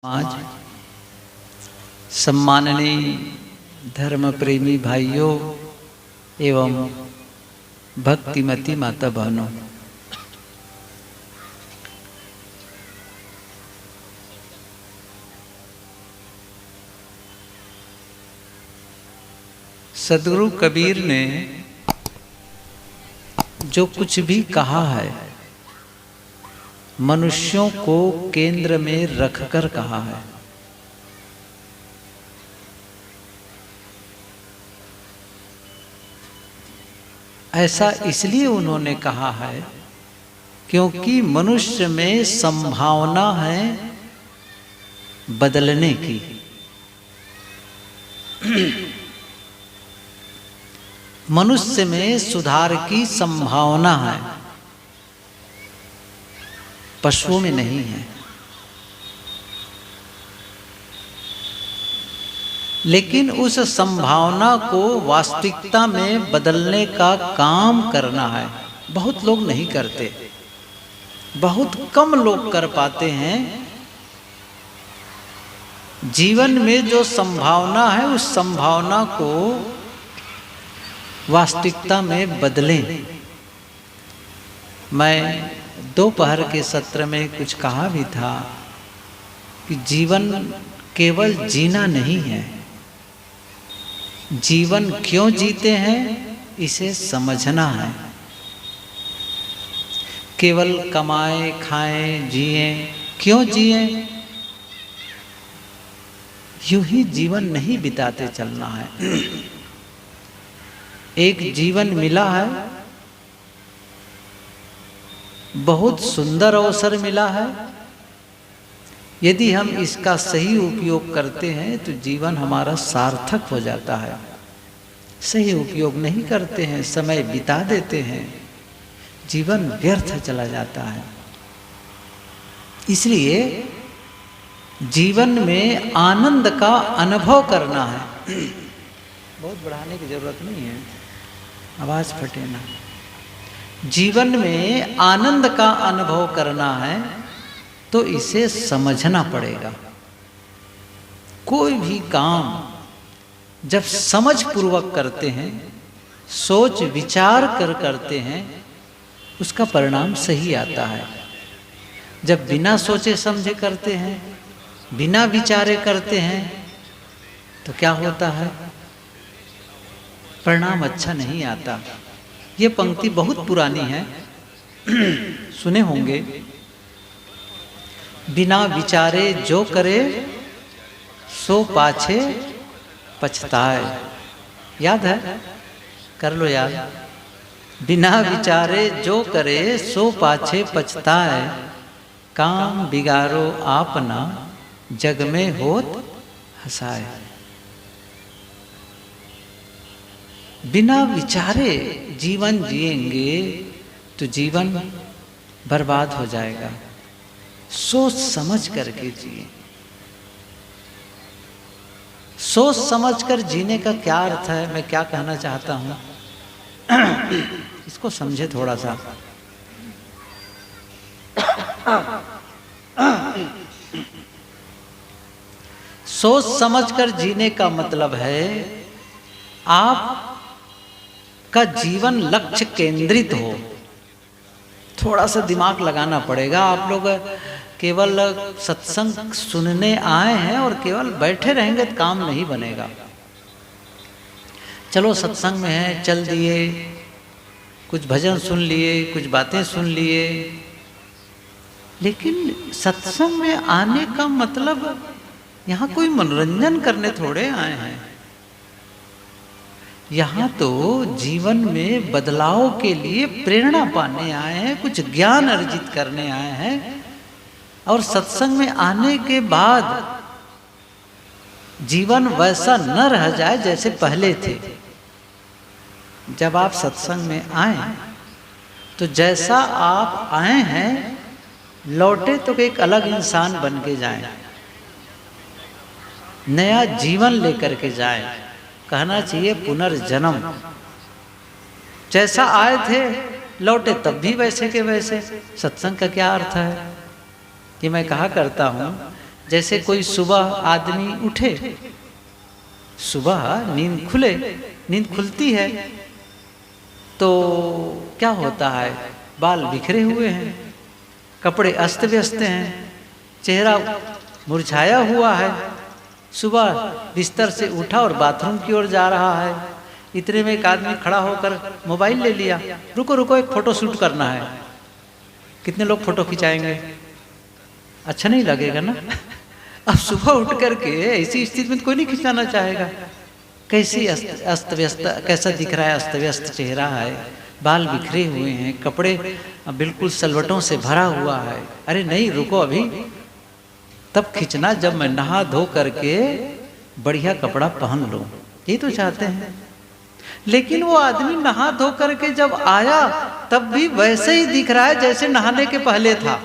आज सम्माननीय धर्म प्रेमी भाइयों एवं भक्तिमती माता बहनों, सदगुरु कबीर ने जो कुछ भी कहा है मनुष्यों को केंद्र में रखकर कहा है। ऐसा इसलिए उन्होंने कहा है क्योंकि मनुष्य में संभावना है बदलने की। मनुष्य में सुधार की संभावना है, पशुओं में नहीं है। लेकिन उस संभावना को वास्तविकता में बदलने का काम करना है। बहुत लोग नहीं करते, बहुत कम लोग कर पाते हैं। जीवन में जो संभावना है उस संभावना को वास्तविकता में बदलें। मैं दोपहर के सत्र में कुछ कहा भी था कि जीवन केवल जीना नहीं है, जीवन क्यों जीते हैं इसे समझना है। केवल कमाएं खाएं जिएं, क्यों जिएं? यूं ही जीवन नहीं बिताते चलना है। एक जीवन मिला है, बहुत सुंदर अवसर मिला है। यदि हम इसका सही उपयोग करते हैं तो जीवन हमारा सार्थक हो जाता है। सही उपयोग नहीं करते हैं, समय बिता देते हैं, जीवन व्यर्थ चला जाता है। इसलिए जीवन में आनंद का अनुभव करना है। बहुत बढ़ाने की जरूरत नहीं है, आवाज फटे ना। जीवन में आनंद का अनुभव करना है तो इसे समझना पड़ेगा। कोई भी काम जब समझ पूर्वक करते हैं, सोच विचार कर करते हैं, उसका परिणाम सही आता है। जब बिना सोचे समझे करते हैं, बिना विचारे करते हैं तो क्या होता है? परिणाम अच्छा नहीं आता। ये पंक्ति बहुत पुरानी है, सुने होंगे। बिना विचारे जो करे सो पाछे पछताए। याद है? कर लो याद। बिना विचारे जो करे सो पाछे पछताए, काम बिगाड़ो आपना जग में होत हंसाए। बिना विचारे जीवन जिएंगे तो जीवन बर्बाद हो जाएगा। सोच समझ करके जिए। सोच समझ कर जीने का क्या अर्थ है, मैं क्या कहना चाहता हूं इसको समझे थोड़ा सा। सोच समझ कर जीने का मतलब है आप का जीवन लक्ष्य केंद्रित हो। थोड़ा सा दिमाग लगाना पड़ेगा। आप लोग केवल सत्संग सुनने आए हैं और केवल बैठे रहेंगे तो काम नहीं बनेगा। चलो सत्संग में है, चल दिए, कुछ भजन सुन लिए, कुछ बातें सुन लिए, लेकिन सत्संग में आने का मतलब यहाँ कोई मनोरंजन करने थोड़े आए हैं। यहाँ तो जीवन में बदलाव के लिए प्रेरणा पाने आए हैं, कुछ ज्ञान अर्जित करने आए हैं। और सत्संग में आने के बाद जीवन वैसा न रह जाए जैसे पहले थे। जब आप सत्संग में आए तो जैसा आप आए हैं लौटे तो एक अलग इंसान बन के जाएं, नया जीवन लेकर के जाएं। कहना चाहिए पुनर्जन्म। जैसा आए थे लौटे तब भी वैसे के वैसे। सत्संग का क्या अर्थ है? कि मैं कहा करता हूँ जैसे कोई सुबह आदमी उठे, सुबह नींद खुलती है तो क्या होता है, बाल बिखरे हुए हैं, कपड़े अस्त व्यस्त हैं, चेहरा मुरझाया हुआ है। सुबह बिस्तर से उठा और बाथरूम की ओर जा रहा है, इतने में एक आदमी खड़ा होकर मोबाइल ले लिया, रुको रुको एक फ़ोटो शूट करना है। कितने लोग फ़ोटो खिंचाएंगे? अच्छा नहीं लगेगा ना। अब सुबह उठ करके ऐसी स्थिति में कोई नहीं खिंचाना चाहेगा। कैसी अस्त व्यस्त, कैसा दिख रहा है, अस्त व्यस्त चेहरा है, बाल बिखरे हुए हैं, कपड़े बिल्कुल सलवटों से भरा हुआ है। अरे नहीं, रुको, अभी तब खिंचना जब मैं नहा धो करके बढ़िया कपड़ा पहन लूं, ये तो चाहते हैं। लेकिन वो आदमी नहा धो करके जब आया तब भी वैसे ही दिख रहा है जैसे नहाने के पहले था।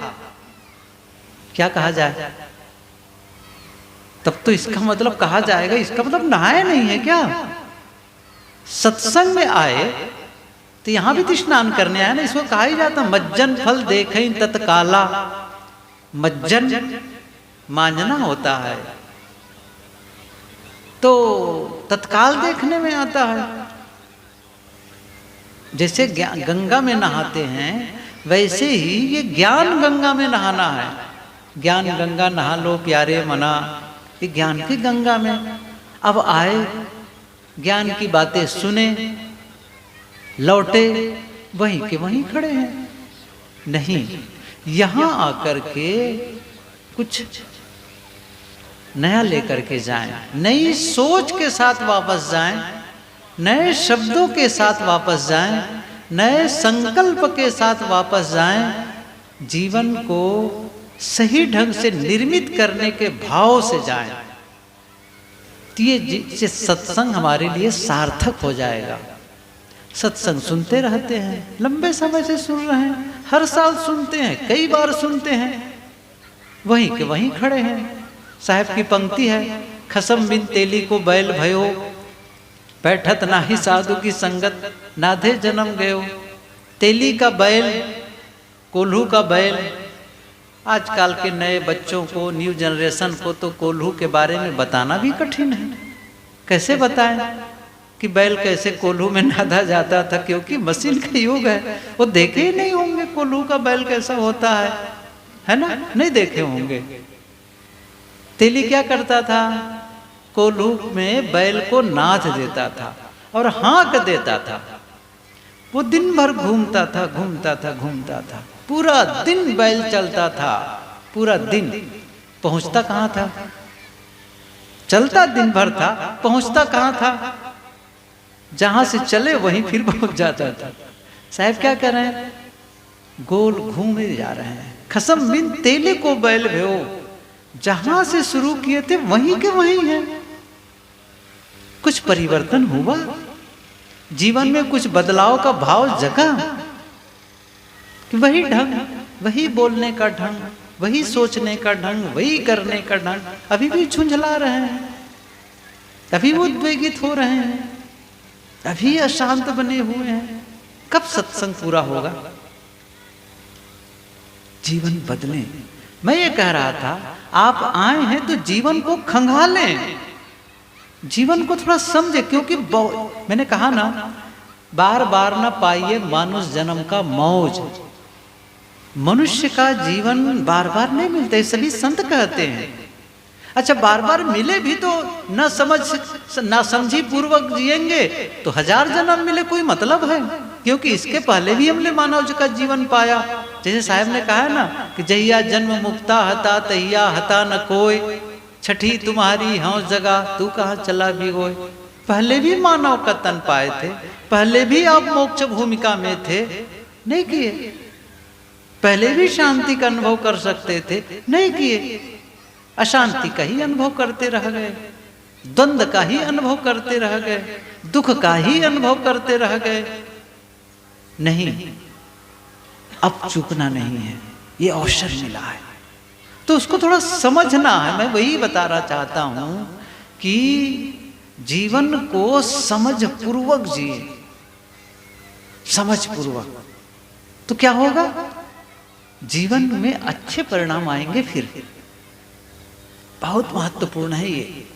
क्या कहा जाए? तब तो इसका मतलब कहा जाएगा, इसका मतलब नहाया नहीं है क्या? सत्संग में आए तो यहां भी तो स्नान करने आए ना। इसको कहा ही जाता मज्जन फल देखें तत्काला। मज्जन मांझना होता है तो तत्काल देखने में आता है। जैसे गंगा में नहाते हैं वैसे ही ये ज्ञान गंगा में नहाना है। ज्ञान गंगा नहा लो प्यारे मना, ये ज्ञान की गंगा में। अब आए, ज्ञान की बातें सुने, लौटे, वहीं के वहीं खड़े हैं। नहीं, यहां आकर के कुछ नया लेकर के जाएं, नई सोच के साथ वापस जाएं, नए शब्दों के साथ वापस जाएं, नए संकल्प के साथ वापस जाएं, जीवन को सही ढंग से निर्मित करने के भाव से जाएं। तो ये सत्संग हमारे लिए सार्थक हो जाएगा। सत्संग सुनते रहते हैं, लंबे समय से सुन रहे हैं, हर साल सुनते हैं, कई बार सुनते हैं, वहीं के वहीं खड़े हैं। साहब की पंक्ति है, खसम बिन तेली को बैल भयो, बैठत नाही साधु की संगत, नाधे जन्म गयो। तेली का बैल, कोल्हू का बैल। आजकल के नए बच्चों को, न्यू जनरेशन को तो कोल्हू के बारे में बताना भी कठिन है। कैसे बताएं कि बैल कैसे कोल्हू में नाधा जाता था, क्योंकि मशीन का युग है। वो देखे ही नहीं होंगे कोल्हू का बैल कैसा होता है ना? नहीं देखे होंगे। तेली क्या करता था? कोल्हू में बैल को नाथ देता था और हाँक देता था। वो दिन भर घूमता था, घूमता था, घूमता था, पूरा दिन बैल चलता था, पूरा दिन। पहुंचता कहाँ था? चलता दिन भर था, पहुंचता कहाँ था? जहां से चले वहीं फिर पहुंच जाता था। साहब क्या कर रहे हैं? गोल घूमे जा रहे हैं। खसम बिन तेले को बैल भयो, जहां से शुरू किए थे वहीं के वहीं है। कुछ परिवर्तन हुआ जीवन में, कुछ बदलाव का भाव जगा कि वही ढंग, वही बोलने का ढंग, वही सोचने का ढंग, वही करने का ढंग अभी भी झुंझला रहे हैं, अभी वो उद्वेगित हो रहे हैं, अभी अशांत बने हुए हैं। कब सत्संग पूरा होगा? जीवन बदले। मैं ये कह रहा था, आप आए हैं तो जीवन को खंगालें, जीवन को थोड़ा समझे। क्योंकि मैंने कहा ना, बार बार ना पाइए मानुष जन्म का मौज। मनुष्य का जीवन बार बार नहीं मिलता, ये सभी संत कहते हैं। अच्छा, बार बार मिले भी तो ना समझी पूर्वक जिएंगे तो 1000 जन्म मिले कोई मतलब है? क्योंकि इसके पहले भी हमने मानव का जीवन पाया। जैसे साहब ने कहा है ना कि जहिया जन्म मुक्ता हता तहिया हता न कोई, छठी तुम्हारी हौस जगा तू कहाँ चला भी गोय। पहले भी मानव का तन पाए थे, पहले भी आप मोक्ष भूमिका में थे, नहीं किए। पहले भी शांति का अनुभव कर सकते थे, नहीं किए। अशांति का ही अनुभव करते रह गए, द्वंद्व का ही अनुभव करते रह गए, दुख का ही अनुभव करते रह गए। नहीं, अब चूकना नहीं है, ये अवसर मिला है तो उसको थोड़ा समझना है। मैं वही बताना चाहता हूं कि जीवन को समझ पूर्वक जिए, समझ पूर्वक, तो क्या होगा? जीवन में अच्छे परिणाम आएंगे। फिर बहुत महत्वपूर्ण है ये।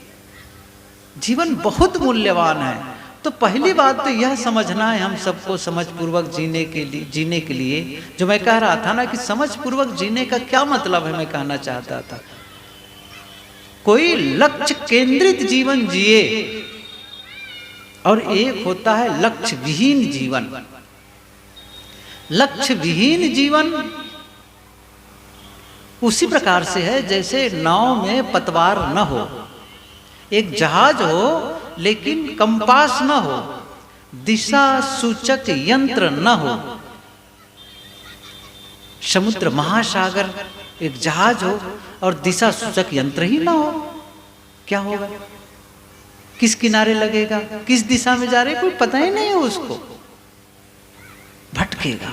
जीवन बहुत मूल्यवान है। तो पहली बात तो यह समझना है हम सबको, समझ पूर्वक जीने के लिए जो मैं कह रहा था ना कि समझ पूर्वक जीने का क्या मतलब है, मैं कहना चाहता था कोई लक्ष्य केंद्रित जीवन जिए और एक होता है लक्ष्य विहीन जीवन। लक्ष्य विहीन जीवन उसी प्रकार से है जैसे नाव में पतवार न हो, एक जहाज हो लेकिन कंपास न हो, दिशा सूचक यंत्र न हो। समुद्र महासागर एक जहाज हो और दिशा सूचक यंत्र ही ना हो, क्या होगा? किस किनारे लगेगा, किस दिशा में जा रहे कोई पता ही नहीं है उसको, भटकेगा।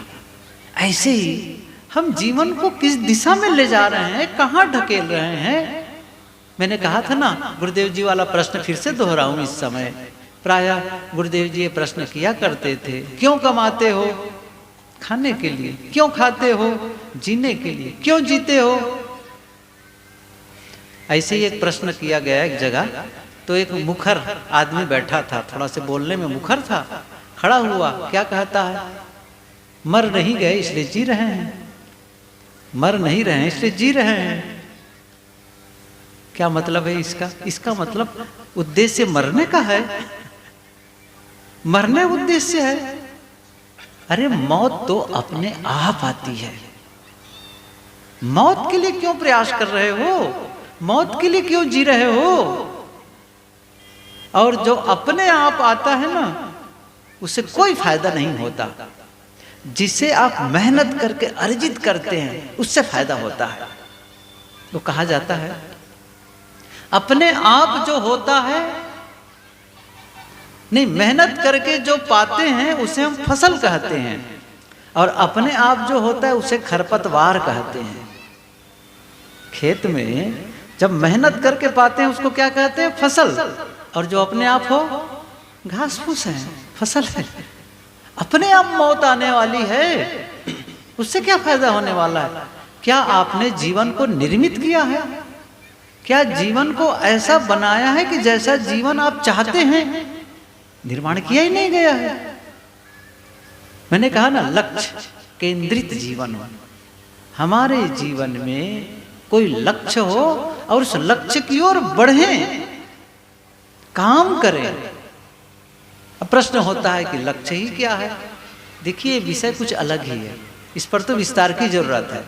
ऐसे ही हम जीवन को किस दिशा में ले जा रहे हैं, कहाँ ढकेल रहे हैं। मैंने कहा था ना, गुरुदेव जी वाला प्रश्न फिर से दोहराऊं इस समय। प्रायः गुरुदेव जी ये प्रश्न किया करते थे, क्यों कमाते हो? खाने के लिए। क्यों खाते हो? जीने के लिए। क्यों जीते हो? ऐसे ही एक प्रश्न किया गया एक जगह, तो एक मुखर आदमी बैठा था, थोड़ा से बोलने में मुखर था, खड़ा हुआ, क्या कहता है? मर नहीं गए इसलिए जी रहे हैं, मर नहीं रहे इसलिए जी रहे हैं। क्या मतलब है इसका? इसका मतलब उद्देश्य मरने का है, मरने उद्देश्य है। अरे मौत तो अपने आप आती है, मौत के लिए क्यों प्रयास कर रहे हो? मौत के लिए क्यों जी रहे हो? और जो अपने आप आता है ना, उससे कोई फायदा नहीं होता। जिसे आप मेहनत करके अर्जित करते हैं उससे फायदा होता है। तो कहा जाता है अपने आप जो होता है, नहीं, मेहनत करके जो पाते हैं उसे हम फसल कहते हैं, और अपने आप जो होता है उसे खरपतवार कहते हैं। खेत में जब मेहनत करके पाते हैं उसको क्या कहते हैं? फसल। और जो अपने आप हो, घास फूस है, फसल है। अपने आप मौत आने वाली है, उससे क्या फायदा होने वाला है? क्या आपने जीवन को निर्मित किया है? क्या जीवन को ऐसा बनाया है कि जैसा जीवन आप चाहते हैं? निर्माण किया ही नहीं गया है। मैंने कहा ना, लक्ष्य केंद्रित जीवन हो। हमारे जीवन में कोई लक्ष्य हो और उस लक्ष्य की ओर बढ़ें, काम करें। अब प्रश्न होता है कि लक्ष्य ही क्या है? देखिए, विषय कुछ अलग ही है, इस पर तो विस्तार की जरूरत है।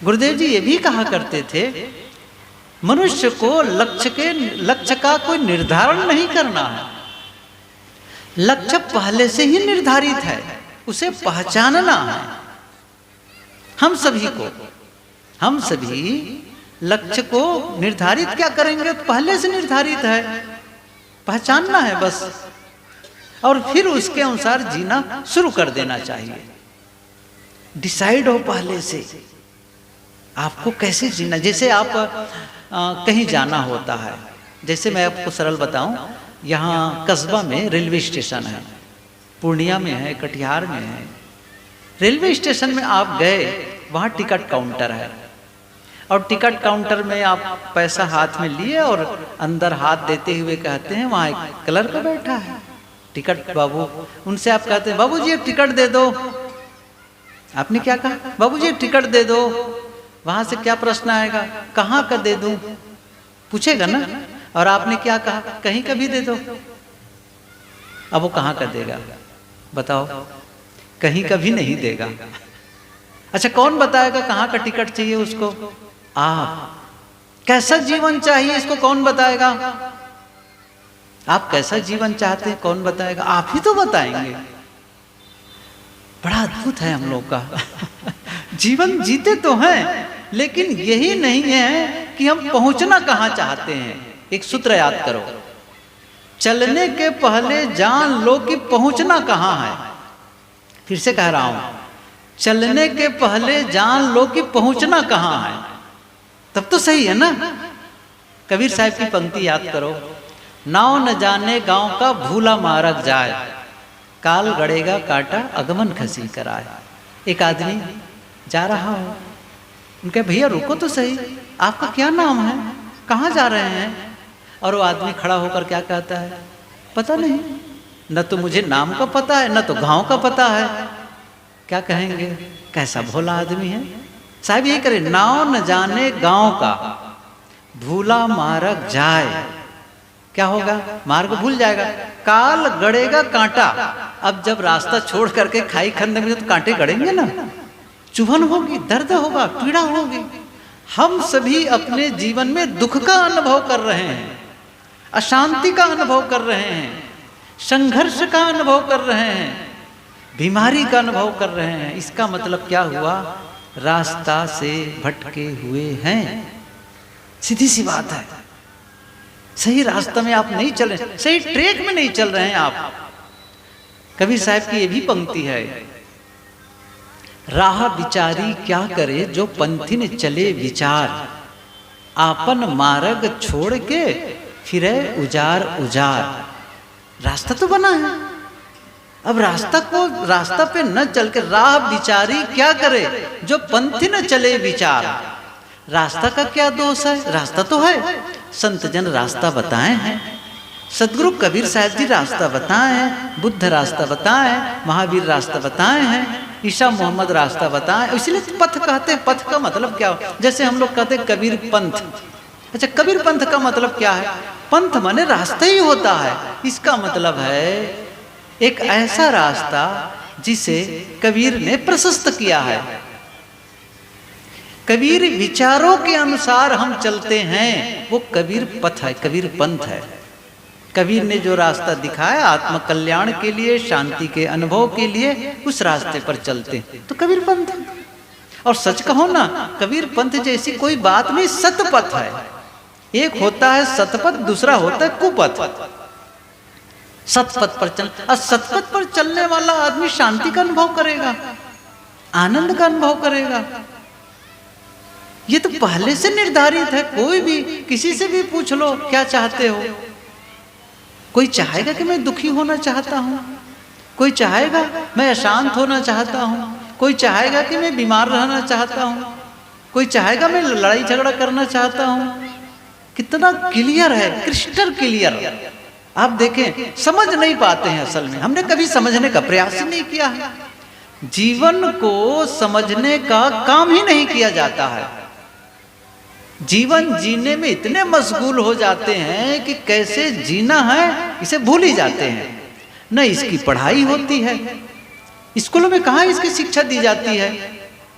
गुरुदेव जी ये भी कहा करते थे, मनुष्य को लक्ष्य का कोई निर्धारण नहीं करना है। लक्ष्य पहले से ही निर्धारित है, उसे पहचानना है। हम सभी लक्ष्य को निर्धारित क्या करेंगे? पहले से निर्धारित है, पहचानना है बस, और फिर उसके अनुसार जीना शुरू कर देना चाहिए। डिसाइड हो पहले से आपको कैसे जीना। जैसे आप कहीं जाना होता है, जैसे मैं आपको सरल बताऊं, यहाँ कस्बा में रेलवे स्टेशन है, पूर्णिया में है, कटिहार में है। रेलवे स्टेशन में आप गए, वहाँ टिकट काउंटर है, और टिकट काउंटर में आप पैसा हाथ में लिए और अंदर हाथ देते हुए कहते हैं, वहाँ एक क्लर्क बैठा है, टिकट बाबू। उनसे आप कहते हैं, बाबू जी एक टिकट दे दो। आपने क्या कहा? बाबू जी एक टिकट दे दो। वहां से क्या प्रश्न आएगा? कहाँ का दे दूं? पूछेगा ना। और आपने क्या कहा? कहीं का भी दे दो। अब वो कहाँ का देगा बताओ? कहीं का भी नहीं देगा। अच्छा, कौन बताएगा कहाँ का टिकट चाहिए उसको? आप। कैसा जीवन चाहिए इसको कौन बताएगा? आप कैसा जीवन चाहते हैं कौन बताएगा? आप ही तो बताएंगे। बड़ा अद्भुत है हम लोग का। जीवन जीते तो हैं, लेकिन यही नहीं है कि हम पहुंचना कहाँ चाहते हैं। एक सूत्र याद करो, चलने के पहले जान लो कि पहुंचना कहाँ है। फिर से कह रहा हूं, चलने के पहले जान लो कि पहुंचना कहाँ है, तब तो सही है ना। कबीर साहब की पंक्ति याद करो, नाव न जाने गांव का भूला मार्ग जाए, काल गड़ेगा काटा अगमन खसी कराए। एक आदमी जा रहा हो, उनके भैया रुको तो सही, आपका क्या नाम है? कहाँ जा रहे हैं? और वो आदमी खड़ा होकर क्या कहता है? पता नहीं, न तो मुझे नाम का पता है, न तो गांव का पता है। क्या कहेंगे? कैसा भोला आदमी है। साहब यही करे, नाव न जाने गांव का, भूला मार्ग जाए। क्या होगा? मार्ग भूल जाएगा, काल गड़ेगा कांटा। अब जब रास्ता छोड़ करके खाई खंड में तो कांटे गड़ेंगे ना, चुभन होगी, दर्द होगा, पीड़ा होगी। हम सभी अपने जीवन में दुख का अनुभव कर रहे हैं, अशांति का अनुभव कर रहे हैं, संघर्ष का अनुभव कर रहे हैं, बीमारी का अनुभव कर रहे हैं। इसका मतलब क्या हुआ? रास्ता से भटके हुए हैं। सीधी सी बात है। सही रास्ता में आप नहीं चल रहे, सही ट्रैक में नहीं चल रहे हैं आप। कबीर साहब की ये भी पंक्ति है, राह विचारी क्या करे जो पंथिन चले विचार, आपन मार्ग छोड़ के फिरे उजार उजार। रास्ता तो बना है, अब रास्ता पे न चल के राह विचारी क्या करे जो पंथी न चले विचार। रास्ता का क्या दोष है? रास्ता तो है, संत जन रास्ता बताए हैं, सदगुरु कबीर साहब जी रास्ता बताए हैं, बुद्ध रास्ता बताए हैं, महावीर रास्ता बताए हैं, ईसा मोहम्मद रास्ता बताए। इसलिए पथ कहते हैं। पथ का मतलब क्या हो? जैसे हम लोग कहते हैं कबीर पंथ। अच्छा, कबीर पंथ का मतलब क्या है? पंथ माने रास्ता ही होता है। इसका मतलब है एक ऐसा रास्ता जिसे कबीर ने प्रशस्त किया है। कबीर विचारों के अनुसार हम चलते हैं, वो कबीर पथ है, कबीर पंथ है। कबीर ने जो रास्ता दिखाया आत्म कल्याण के लिए, शांति के अनुभव के लिए, उस रास्ते पर चलते हैं तो कबीर पंथ है। और सच कहो ना, कबीर पंथ जैसी कोई बात नहीं, सतपथ है। एक होता है सतपथ, दूसरा होता है कुपथ। सतपथ पर चल, और सतपथ पर चलने वाला आदमी शांति का अनुभव करेगा, आनंद का अनुभव करेगा। ये तो पहले से निर्धारित है। कोई भी किसी से भी पूछ लो क्या चाहते हो, कोई चाहेगा कि मैं दुखी होना चाहता हूँ, कोई चाहेगा मैं अशांत होना चाहता हूँ, कोई चाहेगा कि मैं बीमार रहना चाहता हूँ, कोई चाहेगा मैं लड़ाई झगड़ा करना चाहता हूँ। कितना क्लियर है, क्रिस्टल क्लियर। आप देखें, समझ नहीं पाते हैं। असल में हमने कभी समझने का प्रयास ही नहीं किया है। जीवन को समझने का काम ही नहीं किया जाता है। जीवन जीने में इतने मशगूल हो जाते हैं कि कैसे जीना है इसे भूल ही जाते हैं। न इसकी पढ़ाई होती है, स्कूलों में कहाँ इसकी शिक्षा दी जाती है,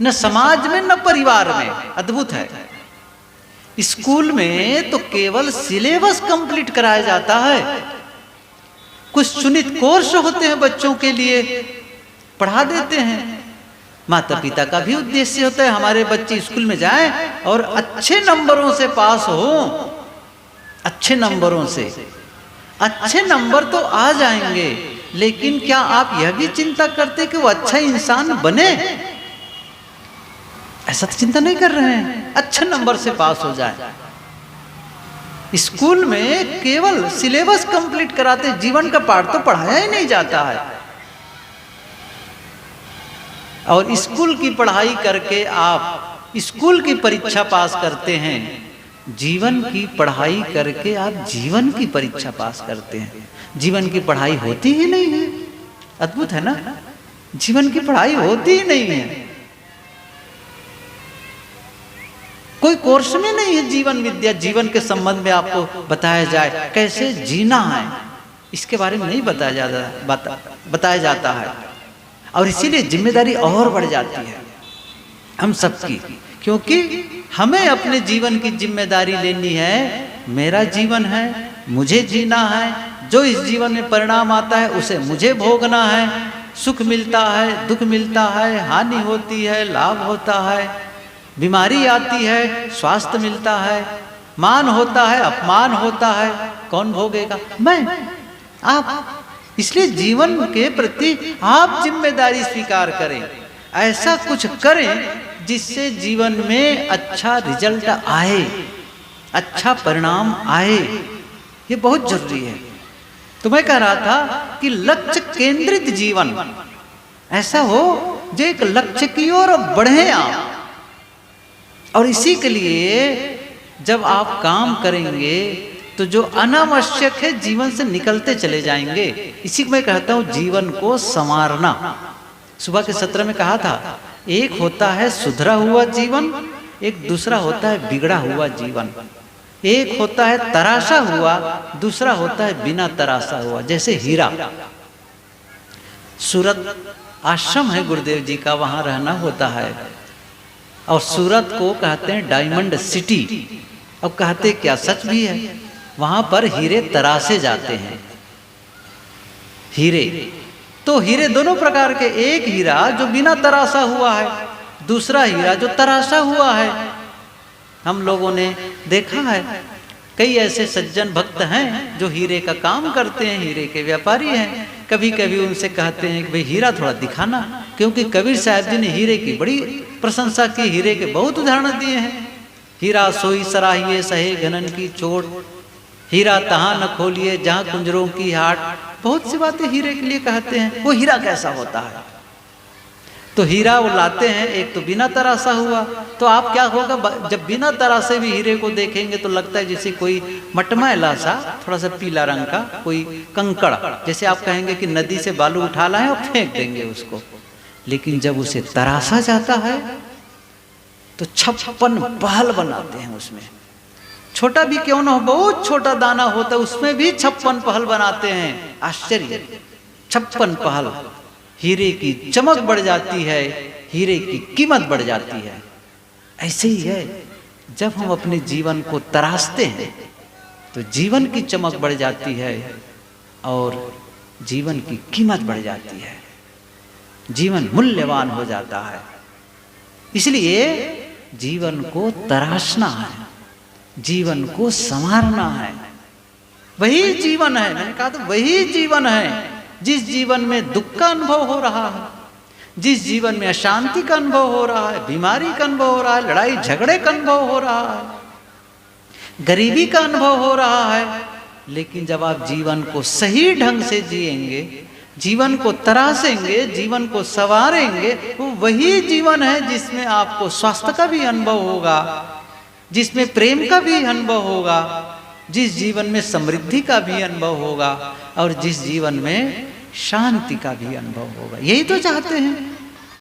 न समाज में न परिवार में। अद्भुत है। स्कूल में तो केवल सिलेबस कंप्लीट कराया जाता है, कुछ चुनित कोर्स होते हैं बच्चों के लिए, पढ़ा देते हैं। माता पिता का भी उद्देश्य होता है हमारे बच्चे स्कूल में जाएं और अच्छे नंबरों से पास हो। अच्छे नंबरों से, अच्छे नंबर तो आ जाएंगे, लेकिन क्या आप यह भी चिंता करते कि वो अच्छा इंसान बने? ऐसा तो चिंता नहीं कर रहे हैं, अच्छे नंबर से पास हो जाए। स्कूल में केवल सिलेबस कंप्लीट कराते, जीवन का पाठ तो पढ़ाया ही नहीं जाता है। और स्कूल की पढ़ाई करके आप स्कूल की परीक्षा पास करते हैं, जीवन की पढ़ाई करके आप जीवन की परीक्षा पास करते हैं। जीवन की पढ़ाई होती ही नहीं है। अद्भुत है ना, जीवन की पढ़ाई होती ही नहीं है। कोई कोर्स में नहीं है जीवन विद्या, जीवन के संबंध में आपको बताया जाए कैसे जीना है, इसके बारे में नहीं बताया जाता है। और इसीलिए जिम्मेदारी और बढ़ जाती है हम सबकी, क्योंकि हमें अपने जीवन की जिम्मेदारी लेनी है। मेरा जीवन है, मुझे जीना है, जो इस जीवन में परिणाम आता है उसे मुझे भोगना है। सुख मिलता है, दुख मिलता है, हानि होती है, लाभ होता है, बीमारी आती है, स्वास्थ्य मिलता है, मान होता है, अपमान होता है। कौन भोगेगा? मैं, आप। इसलिए जीवन के प्रति आप जिम्मेदारी स्वीकार करें, ऐसा कुछ करें जिससे जीवन में अच्छा रिजल्ट आए, अच्छा परिणाम आए। ये बहुत जरूरी है। तो मैं कह रहा था कि लक्ष्य केंद्रित जीवन ऐसा हो जो एक लक्ष्य की ओर बढ़े आप। और इसी के लिए जब आप काम करेंगे तो जो अनावश्यक है जीवन से निकलते चले जाएंगे। इसी को मैं कहता हूं जीवन को संवारना। सुबह के सत्र में कहा था, एक होता है सुधरा हुआ जीवन, एक दूसरा होता है बिगड़ा हुआ जीवन। एक होता है तराशा हुआ, दूसरा होता है बिना तराशा हुआ। जैसे हीरा, सूरत आश्रम है गुरुदेव जी का, वहां रहना होता है। और सूरत को कहते हैं डायमंड सिटी। अब कहते क्या, सच भी है, वहां पर हीरे तराशे जाते हैं। हीरे तो हीरे दोनों प्रकार के, एक हीरा जो बिना तराशा हुआ है, दूसरा हीरा जो तराशा हुआ है। हम लोगों ने देखा है कई ऐसे सज्जन भक्त हैं जो हीरे का काम करते हैं, हीरे के व्यापारी हैं। कभी कभी उनसे कहते हैं कि भाई हीरा थोड़ा दिखाना, क्योंकि कबीर साहब जी ने हीरे की बड़ी प्रशंसा की, हीरे के बहुत उदाहरण दिए हैं। हीरा सोई सराहिए सहे घनन की चोट, हीरा तहाँ न खोलिए जहाँ कुंजरों की हाट। बहुत सी बातें हीरे के लिए कहते हैं। वो हीरा कैसा होता है, तो हीरा वो लाते हैं, एक तो बिना तराशा हुआ। तो आप क्या होगा, जब बिना तराशे भी हीरे को देखेंगे तो लगता है जैसे कोई मटमैला सा, थोड़ा सा पीला रंग का कोई कंकड़, जैसे आप कहेंगे कि नदी से बालू उठा लाएं और फेंक देंगे उसको। लेकिन जब उसे तराशा जाता है तो 56 पहल बनाते हैं उसमें। छोटा भी क्यों ना हो, बहुत छोटा दाना होता है, उसमें भी 56 पहल बनाते हैं। आश्चर्य, 56 पहल। हीरे की चमक बढ़ जाती है, हीरे की कीमत बढ़ जाती है। ऐसे ही है, जब हम अपने जीवन को तराशते हैं तो जीवन की चमक बढ़ जाती है और जीवन की कीमत बढ़ जाती है, जीवन मूल्यवान हो जाता है। इसलिए जीवन को तराशना है, जीवन को संवारना है। वही जीवन है, मैंने कहा तो वही जीवन है जिस जीवन में दुख का अनुभव हो रहा है, जिस जीवन में अशांति का अनुभव हो रहा है, बीमारी का अनुभव हो रहा है, लड़ाई झगड़े का अनुभव हो रहा है, गरीबी का अनुभव हो रहा है। लेकिन जब आप जीवन को सही ढंग से जिएंगे, जीवन को तराशेंगे, जीवन को संवारेंगे, वो वही जीवन है जिसमें आपको स्वास्थ्य का भी अनुभव होगा, जिसमें प्रेम का भी अनुभव होगा, जिस जीवन में समृद्धि का भी अनुभव होगा और जिस जीवन में शांति का भी अनुभव होगा। यही तो चाहते हैं।